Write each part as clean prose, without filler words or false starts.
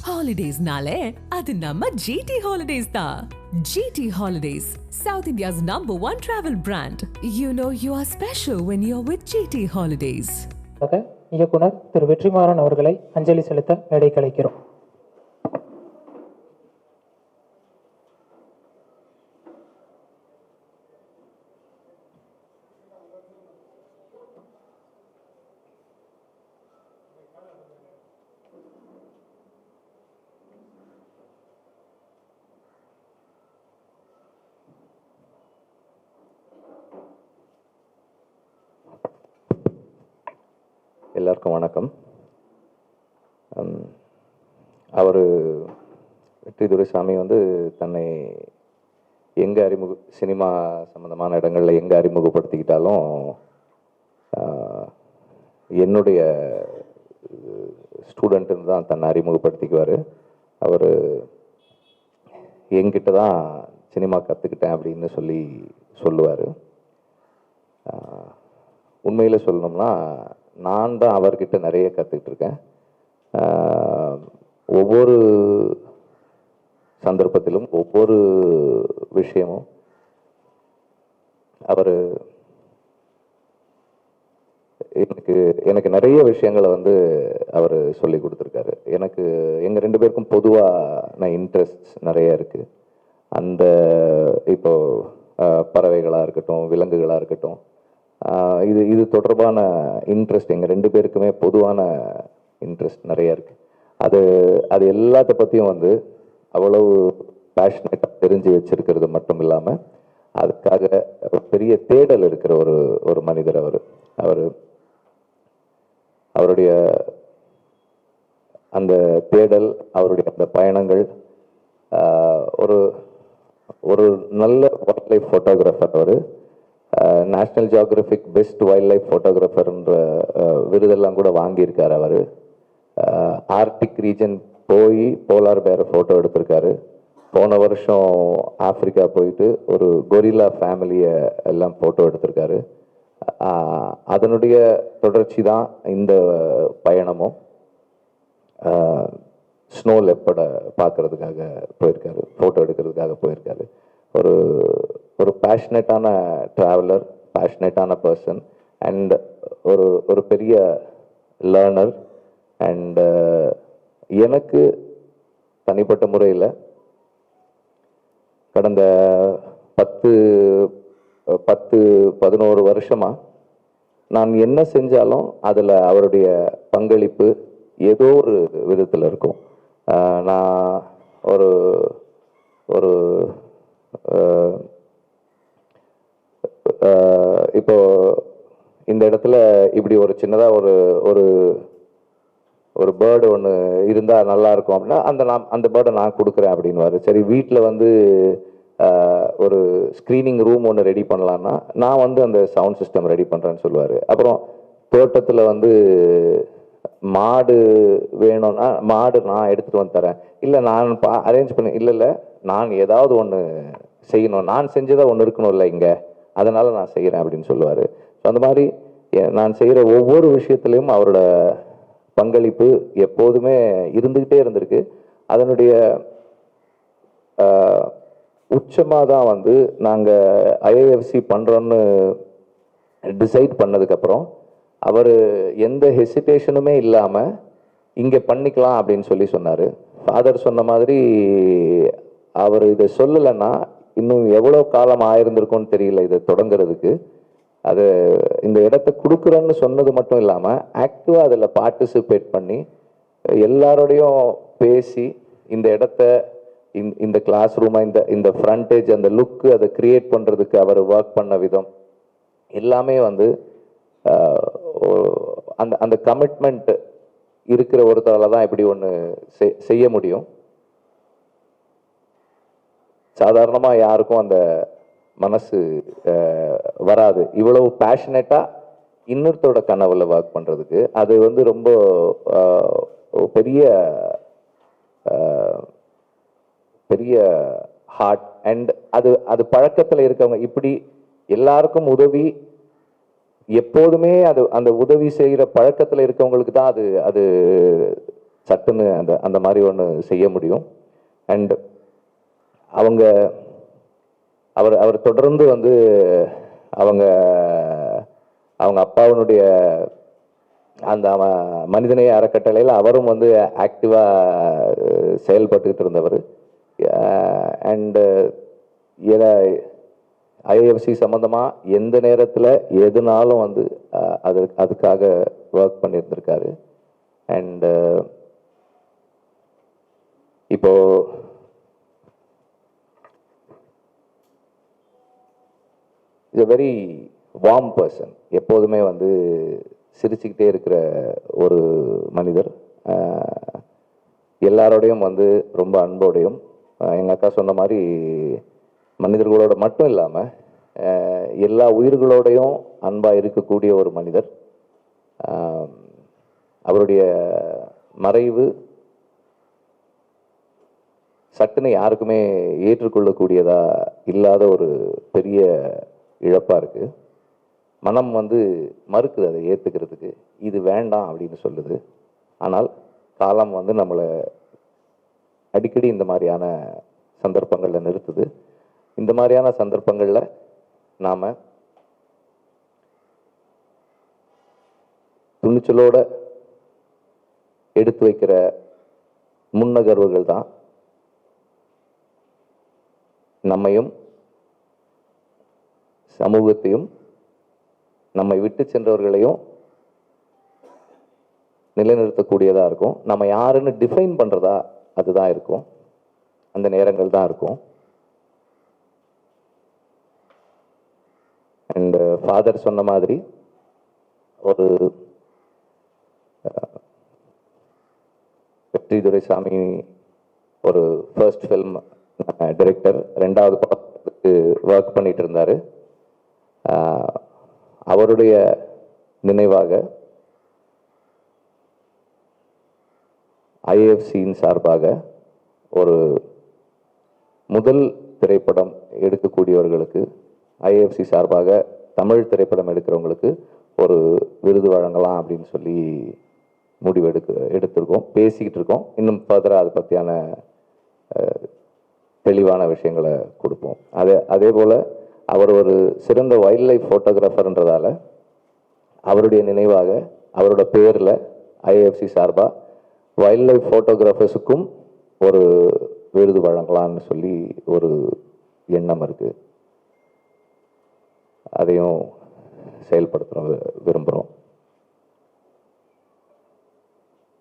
Holidays-nale, adu namma GT Holidays da. GT Holidays, South India's #1 travel brand. You know you are special when you're with GT Holidays. இயக்குனர் திரு வெற்றிமாறன் அவர்களை அஞ்சலி செலுத்த மேடை கலைக்கிறோம். எல்லாருக்கும் வணக்கம். அவர் வெற்றி துரைசாமி தன்னை எங்கே சினிமா சம்மந்தமான இடங்களில் எங்கே அறிமுகப்படுத்திக்கிட்டாலும் என்னுடைய ஸ்டூடெண்ட்டுன்னு தான் தன்னை அறிமுகப்படுத்திக்குவார். அவர் என்கிட்ட தான் சினிமா கற்றுக்கிட்டேன் அப்படின்னு சொல்லுவார். உண்மையில் சொல்லணும்னா நான் தான் அவர்கிட்ட நிறைய கற்றுக்கிட்டு இருக்கேன். ஒவ்வொரு சந்தர்ப்பத்திலும் ஒவ்வொரு விஷயமும் எனக்கு நிறைய விஷயங்களை அவர் சொல்லி கொடுத்துருக்காரு. எங்கள் 2 பேருக்கும் பொதுவான இன்ட்ரெஸ்ட் நிறைய இருக்குது. இப்போ பறவைகளாக இருக்கட்டும், விலங்குகளாக இருக்கட்டும், இது தொடர்பான இன்ட்ரெஸ்ட் எங்கள் 2 பேருக்குமே பொதுவான இன்ட்ரெஸ்ட் நிறைய இருக்குது. அது எல்லாத்த பற்றியும் அவ்வளவு பேஷனேட்டாக தெரிஞ்சு வச்சிருக்கிறது மட்டும் இல்லாமல் அதுக்காக ஒரு பெரிய தேடல் இருக்கிற ஒரு மனிதர் அவருடைய அந்த தேடல், அவருடைய அந்த பயணங்கள், ஒரு நல்ல wildlife photographer. National Geographic best wildlife ஃபோட்டோகிராஃபர்ன்ற விருதெல்லாம் கூட வாங்கியிருக்கார். அவர் ஆர்டிக் ரீஜன் போய் போலார் பேரை ஃபோட்டோ எடுத்திருக்காரு. போன வருஷம் ஆப்பிரிக்கா போயிட்டு ஒரு கொரில்லா ஃபேமிலியை எல்லாம் ஃபோட்டோ எடுத்திருக்காரு. அதனுடைய தொடர்ச்சி தான் இந்த பயணமும். ஸ்னோ லெப்பர்டை பார்க்கறதுக்காக போயிருக்காரு, ஃபோட்டோ எடுக்கிறதுக்காக போயிருக்காரு. ஒரு பேஷனேட்டான ட்ராவலர், பேஷனேட்டான பர்சன் அண்ட் ஒரு பெரிய லேர்னர். அண்ட் எனக்கு தனிப்பட்ட முறையில் கடந்த 10-11 வருஷமாக நான் என்ன செஞ்சாலும் அதில் அவருடைய பங்களிப்பு ஏதோ ஒரு விதத்தில் இருக்கும். நான் இப்போ இந்த இடத்துல இப்படி ஒரு சின்னதாக ஒரு பேர்டு ஒன்று இருந்தால் நல்லா இருக்கும் அப்படின்னா அந்த பேர்டை நான் கொடுக்குறேன் அப்படின்வாரு. சரி, வீட்டில் ஒரு ஸ்க்ரீனிங் ரூம் ஒன்று ரெடி பண்ணலான்னா நான் அந்த சவுண்ட் சிஸ்டம் ரெடி பண்ணுறேன்னு சொல்லுவார். அப்புறம் தோட்டத்தில் மாடு வேணும்னா மாடு நான் எடுத்துகிட்டு வந்து தரேன், இல்லை நான் அரேஞ்ச் பண்ண, இல்லை நான் ஏதாவது ஒன்று செய்யணும், நான் செஞ்சதாக ஒன்று இருக்கணும்ல இங்கே, அதனால் நான் செய்கிறேன் அப்படின்னு சொல்லுவார். ஸோ அந்த மாதிரி நான் செய்கிற ஒவ்வொரு விஷயத்துலையும் அவரோட பங்களிப்பு எப்போதுமே இருந்துக்கிட்டே இருந்திருக்கு. அதனுடைய உச்சமாக தான் நாங்கள் ஐஏஎஃப்சி பண்ணுறோன்னு டிசைட் பண்ணதுக்கப்புறம் அவர் எந்த ஹெசிடேஷனுமே இல்லாமல் இங்கே பண்ணிக்கலாம் அப்படின்னு சொன்னார். ஃபாதர் சொன்ன மாதிரி அவர் இதை சொல்லலைன்னா இன்னும் எவ்வளோ காலம் ஆயிருந்திருக்கும்னு தெரியல இதை தொடங்குறதுக்கு. அது இந்த இடத்த கொடுக்குறேன்னு சொன்னது மட்டும் இல்லாமல் ஆக்டிவாக அதில் பார்ட்டிசிபேட் பண்ணி எல்லாரோடையும் பேசி இந்த இடத்த இந்த கிளாஸ் ரூமாக இந்த ஃப்ரண்டேஜ், அந்த லுக்கு, அதை கிரியேட் பண்ணுறதுக்கு அவர் ஒர்க் பண்ண விதம் எல்லாமே அந்த கமிட்மெண்ட் இருக்கிற ஒருத்தரால் தான் இப்படி ஒன்று செய்ய முடியும். சாதாரணமாக யாருக்கும் அந்த மனசு வராது, இவ்வளவு பேஷனேட்டாக இன்னொருத்தோட கனவுல ஒர்க் பண்ணுறதுக்கு. அது ரொம்ப பெரிய பெரிய ஹார்ட். அண்ட் அது பழக்கத்தில் இருக்கவங்க இப்படி எல்லாருக்கும் உதவி எப்போதுமே அந்த உதவி செய்கிற பழக்கத்தில் இருக்கவங்களுக்கு தான் அது சட்டுன்னு அந்த அந்த மாதிரி ஒன்று செய்ய முடியும். அண்ட் அவங்க அவர் தொடர்ந்து வந்து அவங்க அவங்க அப்பாவினுடைய அந்த மனிதநேய அறக்கட்டளையில் அவரும் வந்து ஆக்டிவாக செயல்பட்டுக்கிட்டு இருந்தவர். அண்டு ஐஏஎஃப்சி சம்மந்தமாக எந்த நேரத்தில் எதுனாலும் வந்து அதுக்காக ஒர்க் பண்ணியிருந்திருக்காரு. அண்டு இப்போ is a very warm person. எப்போதுமே வந்து சிரிச்சுக்கிட்டே இருக்கிற ஒரு மனிதர். எல்லாரோடையும் வந்து ரொம்ப அன்போடையும், எங்கள் அக்கா சொன்ன மாதிரி மனிதர்களோட மட்டும் இல்லாமல் எல்லா உயிர்களோடையும் அன்பாக இருக்கக்கூடிய ஒரு மனிதர். அவருடைய மறைவு சட்டுன்னு யாருக்குமே ஏற்றுக்கொள்ளக்கூடியதா இல்லாத ஒரு பெரிய இழப்பாக இருக்குது. மனம் வந்து மறுக்குது அதை ஏற்றுக்கிறதுக்கு, இது வேண்டாம் அப்படின்னு சொல்லுது. ஆனால் காலம் வந்து நம்மளை அடிக்கடி இந்த மாதிரியான சந்தர்ப்பங்களில் நிறுத்துது. இந்த மாதிரியான சந்தர்ப்பங்களில் நாம் துணிச்சலோட எடுத்து வைக்கிற முன்னகர்வுகள் தான் நம்மையும் சமூகத்தையும் நம்மை விட்டு சென்றவர்களையும் நிலைநிறுத்தக்கூடியதாக இருக்கும். நம்ம யாருன்னு டிஃபைன் பண்ணுறதா அதுதான் இருக்கும், அந்த நேரங்கள் தான் இருக்கும். அண்ட் ஃபாதர் சொன்ன மாதிரி ஒரு வெற்றி துரைசாமி ஒரு ஃபர்ஸ்ட் ஃபில்ம் டைரக்டர், 2வது படத்துக்கு ஒர்க் பண்ணிட்டு இருந்தார். அவருடைய நினைவாக ஐஏஎஃப்சியின் சார்பாக ஒரு முதல் திரைப்படம் எடுக்கக்கூடியவர்களுக்கு, ஐஏஎஃப்சி சார்பாக தமிழ் திரைப்படம் எடுக்கிறவங்களுக்கு ஒரு விருது வழங்கலாம் அப்படின்னு சொல்லி முடிவு எடுத்திருக்கோம், பேசிக்கிட்டு இருக்கோம். இன்னும் ஃபர்தராக அதை பற்றியான தெளிவான விஷயங்களை கொடுப்போம். அதே போல் அவர் ஒரு சிறந்த வைல்ட் லைஃப் ஃபோட்டோகிராஃபர்ன்றதால அவருடைய நினைவாக அவரோட பேரில் ஐஏஎஃப்சி சார்பாக வைல்ட் லைஃப் ஃபோட்டோகிராஃபர்ஸுக்கும் ஒரு விருது வழங்கலான்னு சொல்லி ஒரு எண்ணம் இருக்குது. அதையும் செயல்படுத்த விரும்புகிறோம்.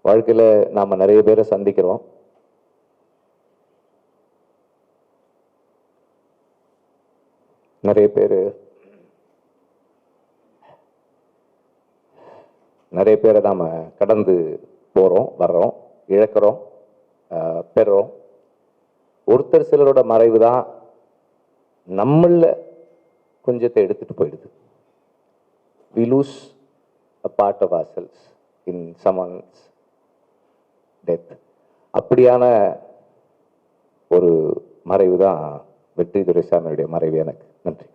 வாழ்க்கையில் நாம் நிறைய பேரை சந்திக்கிறோம். நிறைய பேரை நாம் கடந்து போகிறோம், வர்றோம், இழக்கிறோம், பெறுறோம். ஒருத்தர் சிலரோட மறைவு தான் நம்மள கொஞ்சத்தை எடுத்துகிட்டு போயிடுது. we lose a part of ourselves in someone's death. அப்படியான ஒரு மறைவு தான் வெற்றி துரைசாமியுடைய மறைவு எனக்கு. நன்றி.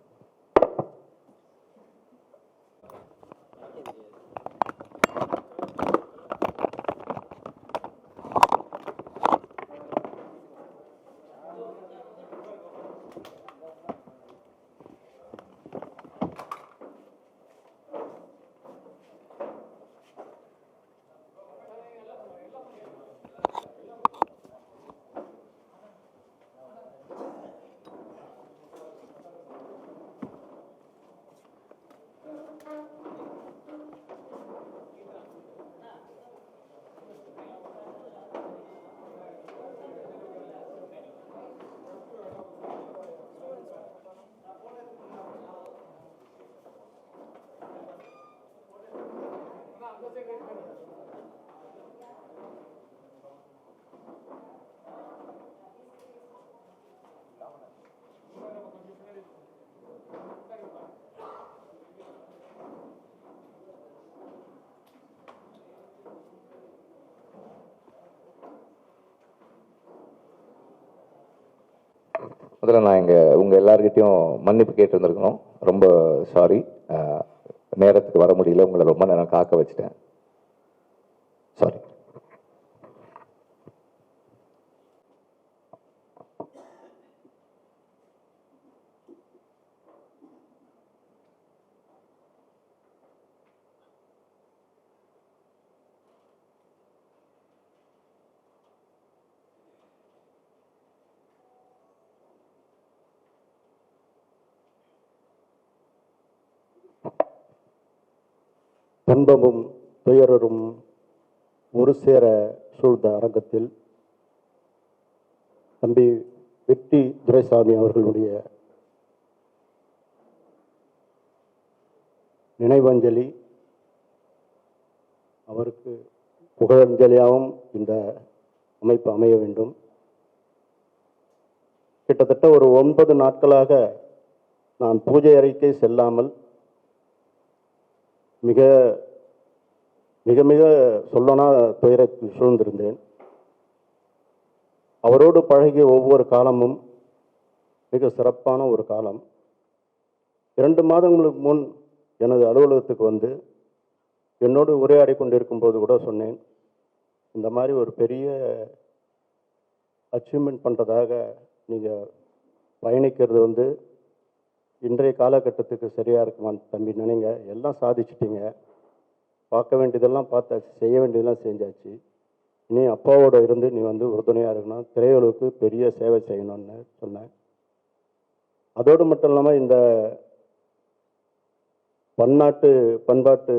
முதல்ல நான் உங்கள் எல்லார்கிட்டையும் மன்னிப்பு கேட்டிருந்துருக்கணும். ரொம்ப சாரி, நேரத்துக்கு வர முடியல, உங்களை ரொம்ப நேரம் காக்க வச்சுட்டேன். சாரி. துன்பமும் துயரரும் ஒரு சேர சூழ்ந்த அரங்கத்தில் தம்பி வெற்றி துரைசாமி அவர்களுடைய நினைவஞ்சலி, அவருக்கு புகழஞ்சலியாகவும் இந்த அமைப்பு அமைய வேண்டும். கிட்டத்தட்ட ஒரு 9 நாட்களாக நான் பூஜை அறைக்கே செல்லாமல் மிக மிக மிக சொல்லனா துயரத்தில் சூழ்ந்திருந்தேன். அவரோடு பழகிய ஒவ்வொரு காலமும் மிக சிறப்பான ஒரு காலம். 2 மாதங்களுக்கு முன் எனது அலுவலகத்துக்கு வந்து என்னோடு உரையாடி கொண்டிருக்கும் போது கூட சொன்னேன், இந்த மாதிரி ஒரு பெரிய அச்சீவ்மெண்ட் பண்ணுறதாக நீங்கள் பயணிக்கிறது வந்து இன்றைய காலகட்டத்துக்கு சரியாக இருக்குமான்னு தம்பி நினைங்க. எல்லாம் சாதிச்சிட்டிங்க, பார்க்க வேண்டியதெல்லாம் பார்த்தாச்சு, செய்ய வேண்டியதெல்லாம் செஞ்சாச்சு. நீ அப்பாவோட இருந்து நீ வந்து உறுதுணையாக இருக்கணும், திரையுலகுக்கு பெரிய சேவை செய்யணும்னு சொன்னேன். அதோடு மட்டும் இல்லாமல் இந்த பண்பாட்டு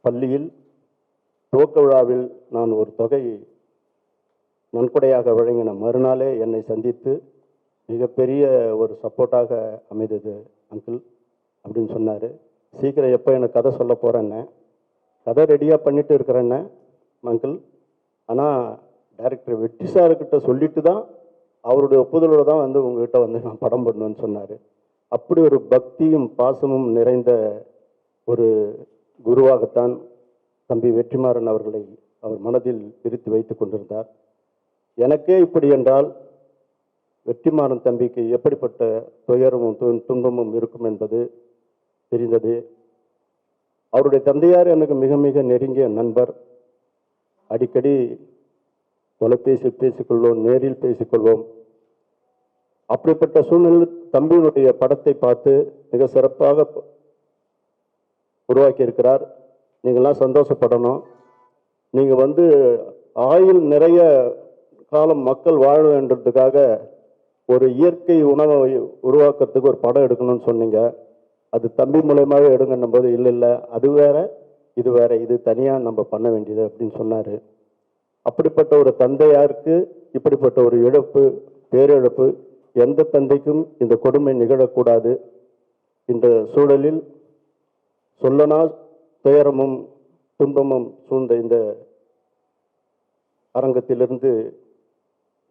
பள்ளியில் துவக்க விழாவில் நான் ஒரு தொகை நன்கொடையாக வழங்கின மறுநாளே என்னை சந்தித்து மிகப்பெரிய ஒரு சப்போர்ட்டாக அமைந்தது அங்கிள் அப்படின்னு சொன்னார். சீக்கிரம் எப்போ எனக்கு கதை சொல்ல போகிறேன்னு, கதை ரெடியாக பண்ணிட்டு இருக்கிறேன்னு அங்கிள், ஆனால் டைரக்டர் வெற்றி சார்கிட்ட சொல்லிட்டு தான் அவருடைய ஒப்புதலோடு தான் வந்து உங்ககிட்ட வந்து நான் படம் பண்ணுவேன்னு சொன்னார். அப்படி ஒரு பக்தியும் பாசமும் நிறைந்த ஒரு குருவாகத்தான் தம்பி வெற்றிமாறன் அவர்களை அவர் மனதில் பிரித்து வைத்து கொண்டிருந்தார். எனக்கே இப்படி என்றால் வெற்றிமாறன் தம்பிக்கு எப்படிப்பட்ட துயரமும் துன்பமும் இருக்கும் என்பது தெரிந்தது. அவருடைய தந்தையார் எனக்கு மிக மிக நெருங்கிய நண்பர். அடிக்கடி தொலைபேசி பேசிக்கொள்வோம், நேரில் பேசிக்கொள்வோம். அப்படிப்பட்ட சூழ்நிலையில் தம்பியினுடைய படத்தை பார்த்து மிக சிறப்பாக உருவாக்கி இருக்கிறார். நீங்கள்லாம் சந்தோஷப்படணும். நீங்கள் வந்து ஆயுள் நிறைய காலம் மக்கள் வாழ வேண்டதுக்காக ஒரு இயற்கை உணவை உருவாக்குறதுக்கு ஒரு படம் எடுக்கணும்னு சொன்னீங்க. அது தம்பி மூலயமாவே எடுங்கன்னும் போது இல்லை அது வேற இது வேற, இது தனியாக நம்ம பண்ண வேண்டியது அப்படின்னு சொன்னார். அப்படிப்பட்ட ஒரு தந்தையாருக்கு இப்படிப்பட்ட ஒரு இழப்பு, பேரிழப்பு எந்த தந்தைக்கும் இந்த கொடுமை நிகழக்கூடாது. இந்த சூழலில் சொல்லனா துயரமும் துன்பமும் சூழ்ந்த இந்த அரங்கத்திலிருந்து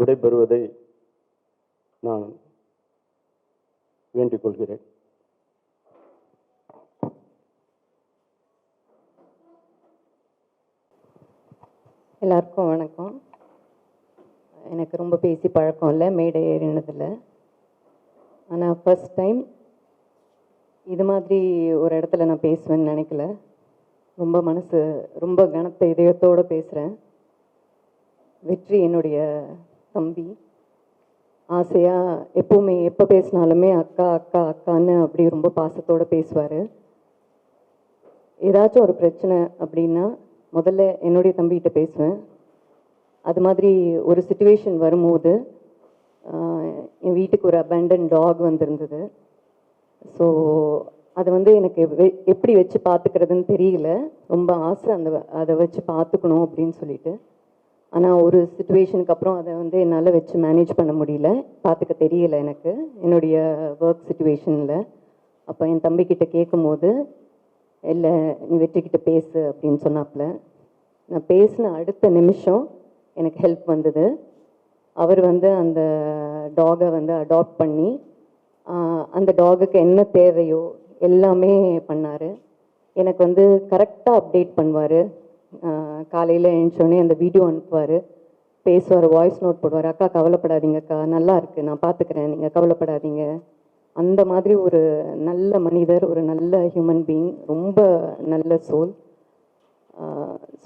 விடைபெறுவதை நான் வேண்டிக் கொள்கிறேன். எல்லாருக்கும் வணக்கம். எனக்கு ரொம்ப பேசி பழக்கம் இல்லை மேடை ஏறினதில். ஆனால் ஃபர்ஸ்ட் டைம் இது மாதிரி ஒரு இடத்துல நான் பேசுவேன்னு நினைக்கல. ரொம்ப கனத்த இதயத்தோடு பேசுகிறேன். வெற்றி என்னுடைய தம்பி. ஆசையாக எப்போவுமே எப்போ பேசினாலுமே அக்கா அக்கா அக்கான்னு அப்படி ரொம்ப பாசத்தோடு பேசுவார். ஏதாச்சும் ஒரு பிரச்சனை அப்படின்னா முதல்ல என்னுடைய தம்பிகிட்ட பேசுவேன். அது மாதிரி ஒரு சுச்சுவேஷன் வரும்போது என் வீட்டுக்கு ஒரு அபேண்டன் டாக் வந்திருந்தது. ஸோ அதை வந்து எனக்கு எப்படி வச்சு பார்த்துக்கிறதுன்னு தெரியல. ரொம்ப ஆசை அதை வச்சு பார்த்துக்கணும் அப்படின்னு சொல்லிட்டு. ஆனால் ஒரு சுச்சுவேஷனுக்கு அப்புறம் அதை வந்து என்னால் வச்சு மேனேஜ் பண்ண முடியல, பார்த்துக்க தெரியல எனக்கு என்னுடைய ஒர்க் சுச்சுவேஷனில். அப்போ என் தம்பிக்கிட்ட கேட்கும்போது, இல்லை நீ வெற்றிக்கிட்ட பேசு அப்படின்னு சொன்னாப்புல. நான் பேசின அடுத்த நிமிஷம் எனக்கு ஹெல்ப் வந்தது. அவர் வந்து அந்த டாகை வந்து அடாப்ட் பண்ணி அந்த டாகுக்கு என்ன தேவையோ எல்லாமே பண்ணார். எனக்கு வந்து கரெக்டாக அப்டேட் பண்ணுவார். காலையில் எழுந்தோடனே அந்த வீடியோ அனுப்புவார், பேசுவார், வாய்ஸ் நோட் போடுவார். அக்கா கவலைப்படாதீங்க அக்கா, நல்லா இருக்குது, நான் பார்த்துக்கிறேன், நீங்கள் கவலைப்படாதீங்க. அந்த மாதிரி ஒரு நல்ல மனிதர், ஒரு நல்ல ஹியூமன் பீயிங், ரொம்ப நல்ல சோல்.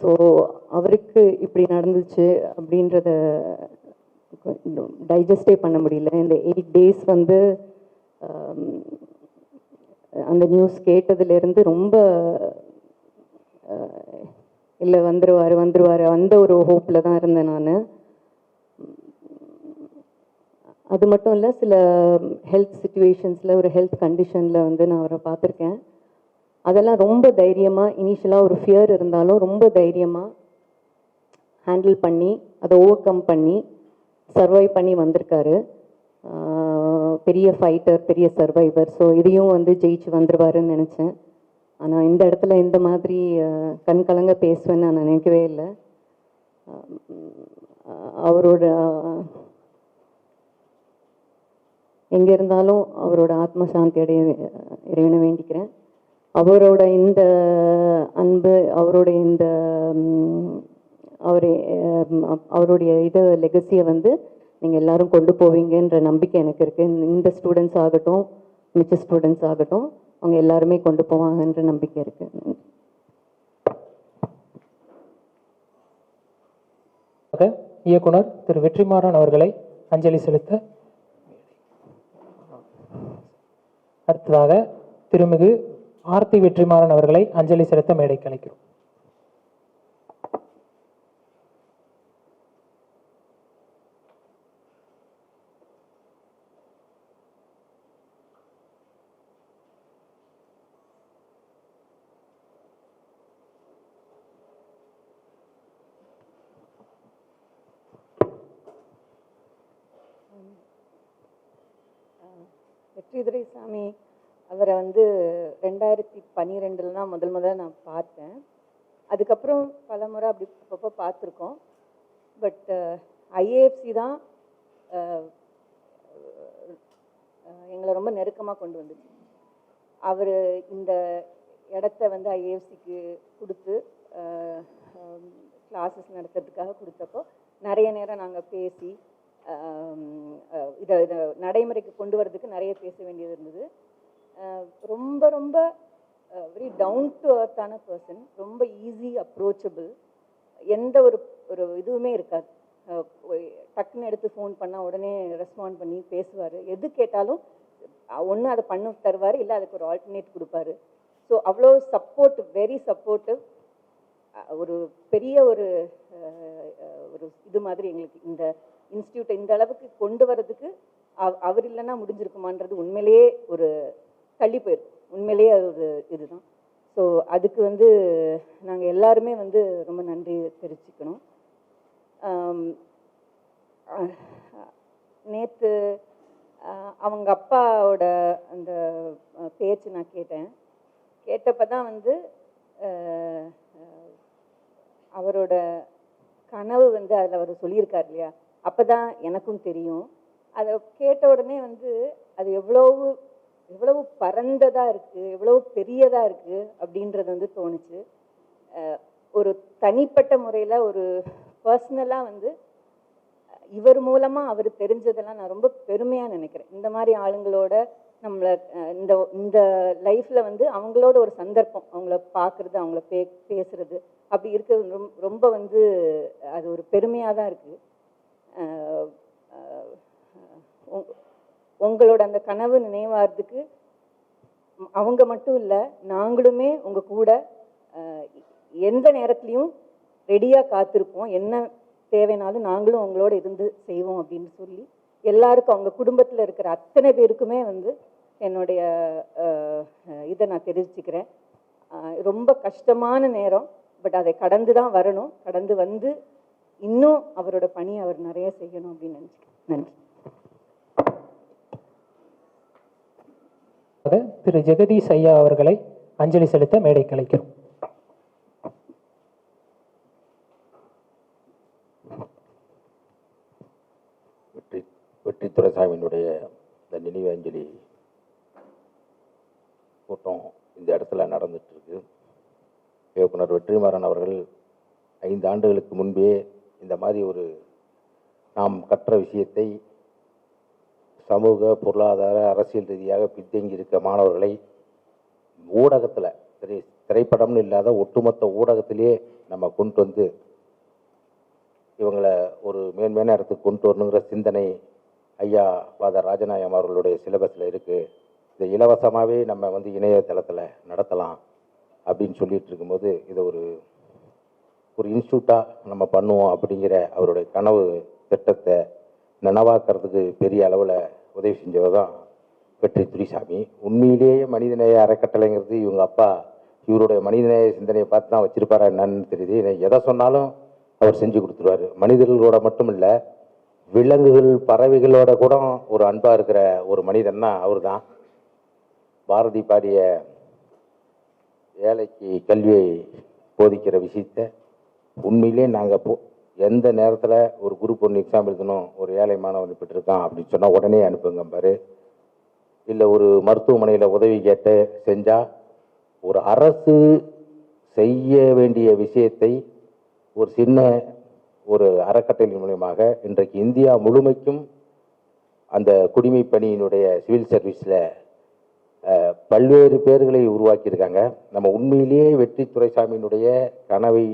ஸோ அவருக்கு இப்படி நடந்துச்சு அப்படின்றத டைஜஸ்டே பண்ண முடியல. இந்த 8 days வந்து அந்த நியூஸ் கேட்டதுலேருந்து ரொம்ப இல்லை வந்துருவார் அந்த ஒரு ஹோப்பில் தான் இருந்தேன் நான். அது மட்டும் இல்லை, சில ஹெல்த் சுச்சுவேஷன்ஸில் ஒரு ஹெல்த் கண்டிஷனில் வந்து நான் அவரை பார்த்துருக்கேன். அதெல்லாம் ரொம்ப தைரியமாக, இனிஷியலாக ஒரு ஃபியர் இருந்தாலும் ரொம்ப தைரியமாக ஹேண்டில் பண்ணி அதை ஓவர் கம் பண்ணி சர்வை பண்ணி வந்திருக்காரு. பெரிய ஃபைட்டர், பெரிய சர்வைவர். ஸோ இதையும் வந்து ஜெயிச்சு வந்துடுவாருன்னு நினச்சேன். ஆனால் இந்த இடத்துல இந்த மாதிரி கண் கலங்க பேசுவேன்னு நான் நினைக்கவே இல்லை. அவரோட எங்கே இருந்தாலும் அவரோட ஆத்ம சாந்தி அடைய இறைவனை வேண்டிக்கிறேன். அவரோட இந்த அன்பு, அவருடைய இந்த அவருடைய லெகசியை வந்து நீங்கள் எல்லாரும் கொண்டு போவீங்கன்ற நம்பிக்கை எனக்கு இருக்குது. இந்த ஸ்டூடெண்ட்ஸ் ஆகட்டும், மிச்ச ஸ்டூடெண்ட்ஸ் ஆகட்டும், அவங்க எல்லாருமே கொண்டு போவாங்கன்ற நம்பிக்கை இருக்குது. இயக்குனர் திரு வெற்றிமாறன் அவர்களை அஞ்சலி செலுத்த அடுத்ததாக திருமிகு ஆர்த்தி வெற்றிமாறன் அவர்களை அஞ்சலி செலுத்த மேடைக்கு அழைக்கிறோம். வெற்றி துரைசாமி அவரை வந்து 2012 தான் முதல்ல நான் பார்த்தேன். அதுக்கப்புறம் பல முறை அப்படி அப்பப்போ பார்த்துருக்கோம். பட் ஐஏஎஃப்சி தான் எங்களை ரொம்ப நெருக்கமாக கொண்டு வந்துச்சு. அவர் இந்த இடத்த வந்து ஐஏஎஃப்சிக்கு கொடுத்து கிளாஸஸ் நடத்துறதுக்காக கொடுத்தப்போ நிறைய நேரம் நாங்கள் பேசி இதை நடைமுறைக்கு கொண்டு வரதுக்கு நிறைய பேச வேண்டியது இருந்தது. ரொம்ப ரொம்ப வெரி டவுன் டு அர்த்தான பர்சன், ரொம்ப ஈஸி அப்ரோச்சபிள், எந்த ஒரு இதுவுமே இருக்காது. டக்குன்னு எடுத்து ஃபோன் பண்ணால் உடனே ரெஸ்பாண்ட் பண்ணி பேசுவார். எது கேட்டாலும் ஒன்று அதை பண்ண தருவார், இல்லை அதுக்கு ஒரு ஆல்டர்னேட் கொடுப்பாரு. ஸோ அவ்வளோ சப்போர்ட், வெரி சப்போர்ட்டிவ். ஒரு பெரிய ஒரு இது மாதிரி எங்களுக்கு இந்த இன்ஸ்டியூட்டை இந்த அளவுக்கு கொண்டு வரதுக்கு அவர் இல்லைன்னா முடிஞ்சிருக்குமான்றது உண்மையிலேயே ஒரு தள்ளி போயிருக்கும். உண்மையிலேயே அது ஒரு இதுதான். ஸோ அதுக்கு வந்து நாங்கள் எல்லாருமே வந்து ரொம்ப நன்றி தெரிவிச்சுக்கணும். நேற்று அவங்க அப்பாவோட அந்த பேச்சு நான் கேட்டப்போ தான் வந்து அவரோட கனவு வந்து அதில் அவர் சொல்லியிருக்கார் இல்லையா, அப்போ தான் எனக்கும் தெரியும். அதை கேட்ட உடனே வந்து அது எவ்வளவு பரந்ததாக இருக்குது, எவ்வளவு பெரியதாக இருக்குது அப்படின்றது வந்து தோணுச்சு. ஒரு தனிப்பட்ட முறையில் ஒரு பர்சனலாக வந்து இவர் மூலமாக அவர் தெரிஞ்சதெல்லாம் நான் ரொம்ப பெருமையாக நினைக்கிறேன். இந்த மாதிரி ஆளுங்களோட நம்மளை இந்த லைஃப்பில் வந்து அவங்களோட ஒரு சந்தர்ப்பம், அவங்கள பார்க்குறது, அவங்கள பேசுறது அப்படி இருக்கிறது ரொம்ப வந்து அது ஒரு பெருமையாக தான் இருக்குது. உங்களோட அந்த கனவு நினைவாகிறதுக்கு அவங்க மட்டும் இல்லை, நாங்களுமே உங்கள் கூட எந்த நேரத்துலையும் ரெடியாக காத்திருப்போம். என்ன தேவைனாலும் நாங்களும் அவங்களோட இருந்து செய்வோம் அப்படின்னு சொல்லி எல்லாருக்கும், அவங்க குடும்பத்தில் இருக்கிற அத்தனை பேருக்குமே வந்து என்னுடைய இதை நான் தெரிவிச்சுக்கிறேன். ரொம்ப கஷ்டமான நேரம், பட் அதை கடந்து தான் வரணும். கடந்து வந்து இன்னும் அவரோட பணி அவர் நிறைய செய்யணும் அப்படின்னு நினைச்சுக்கிறேன். நன்றி. திரு ஜெகதீஷ் ஐயா அவர்களை அஞ்சலி செலுத்த மேடைக்கு அழைக்கிறோம். வெற்றி துரைசாமியினுடைய இந்த நினைவு அஞ்சலி கூட்டம் இந்த இடத்துல நடந்துட்டு இருக்கு. இயக்குனர் வெற்றிமாறன் அவர்கள் 5 ஆண்டுகளுக்கு முன்பே இந்த மாதிரி ஒரு நாம் கற்ற விஷயத்தை சமூக, பொருளாதார, அரசியல் ரீதியாக பின்தங்கி இருக்க மாணவர்களை ஊடகத்தில் திரைப்படம்னு இல்லாத ஒட்டுமொத்த ஊடகத்திலே நம்ம கொண்டு வந்து இவங்களை ஒரு மேன்மையான இடத்துக்கு கொண்டு வரணுங்கிற சிந்தனை ஐயா ஃபாதர் ராஜநாயம் அவர்களுடைய சிலபஸில் இருக்குது. இதை இலவசமாகவே நம்ம வந்து இணையதளத்தில் நடத்தலாம் அப்படின்னு சொல்லிட்டு இருக்கும்போது இதை ஒரு இன்ஸ்டியூட்டாக நம்ம பண்ணுவோம் அப்படிங்கிற அவருடைய கனவு திட்டத்தை நனவாக்கிறதுக்கு பெரிய அளவில் உதவி செஞ்சவர் தான் வெற்றி துரைசாமி. உண்மையிலேயே மனிதநேய அறக்கட்டளைங்கிறது இவங்க அப்பா இவருடைய மனிதநேய சிந்தனையை பார்த்து தான் வச்சிருப்பாரா என்னன்னு தெரியுது. எனக்கு எதை சொன்னாலும் அவர் செஞ்சு கொடுத்துருவாரு. மனிதர்களோட மட்டும் இல்லை, விலங்குகள் பறவைகளோட கூட ஒரு அன்பாக இருக்கிற ஒரு மனிதன்னா அவர் தான். பாரதி பாடிய ஏழைக்கு கல்வியை போதிக்கிற விஷயத்தை உண்மையிலே நாங்கள் எந்த நேரத்தில் ஒரு குரூப் 1 எக்ஸாம் எழுதணும், ஒரு ஏழை மாணவன் பெற்றிருக்கான் அப்படின்னு சொன்னால் உடனே அனுப்புங்க பாரு. இல்லை ஒரு மருத்துவமனையில் உதவி கேட்டு செஞ்சால், ஒரு அரசு செய்ய வேண்டிய விஷயத்தை ஒரு சின்ன ஒரு அறக்கட்டளை மூலமாக இன்றைக்கு இந்தியா முழுமைக்கும் அந்த குடிமை பணியினுடைய சிவில் சர்வீஸில் பல்வேறு பேர்களை உருவாக்கியிருக்காங்க. நம்ம உண்மையிலேயே வெற்றி துரைசாமியினுடைய கனவை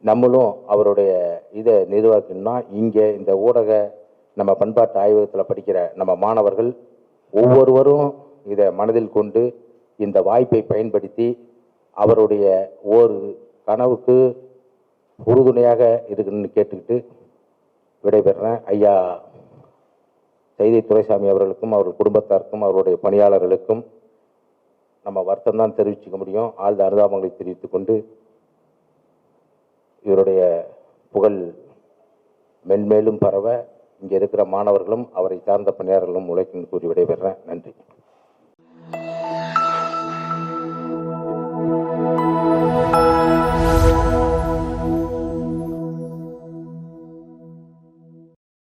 நம்மளும் அவருடைய இதை நிர்வாகிக்கணும்னா, இங்கே இந்த ஊடக நம்ம பண்பாட்டு ஆய்வகத்தில் படிக்கிற நம்ம மாணவர்கள் ஒவ்வொருவரும் இதை மனதில் கொண்டு இந்த வாய்ப்பை பயன்படுத்தி அவருடைய ஒரு கனவுக்கு உறுதுணையாக இருக்குன்னு கேட்டுக்கிட்டு விடைபெறுறேன். ஐயா சைதை துரைசாமி அவர்களுக்கும் அவர்கள் குடும்பத்தாருக்கும் அவருடைய பணியாளர்களுக்கும் நம்ம வருத்தம் தான் தெரிவிச்சுக்க முடியும். ஆழ்ந்த அனுதாபங்களை தெரிவித்துக் கொண்டு இவருடைய புகழ் மென்மேலும் பரவ இங்கே இருக்கிற மாணவர்களும் அவரை சார்ந்த பணியாளர்களும் உழைக்கும் கூறி விடைபெறுறேன். நன்றி.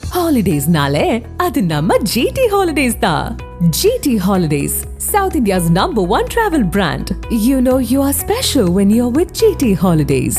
Holidays nale adu namma GT Holidays da. GT Holidays, South India's #1 travel brand. You know you are special when you're with GT Holidays.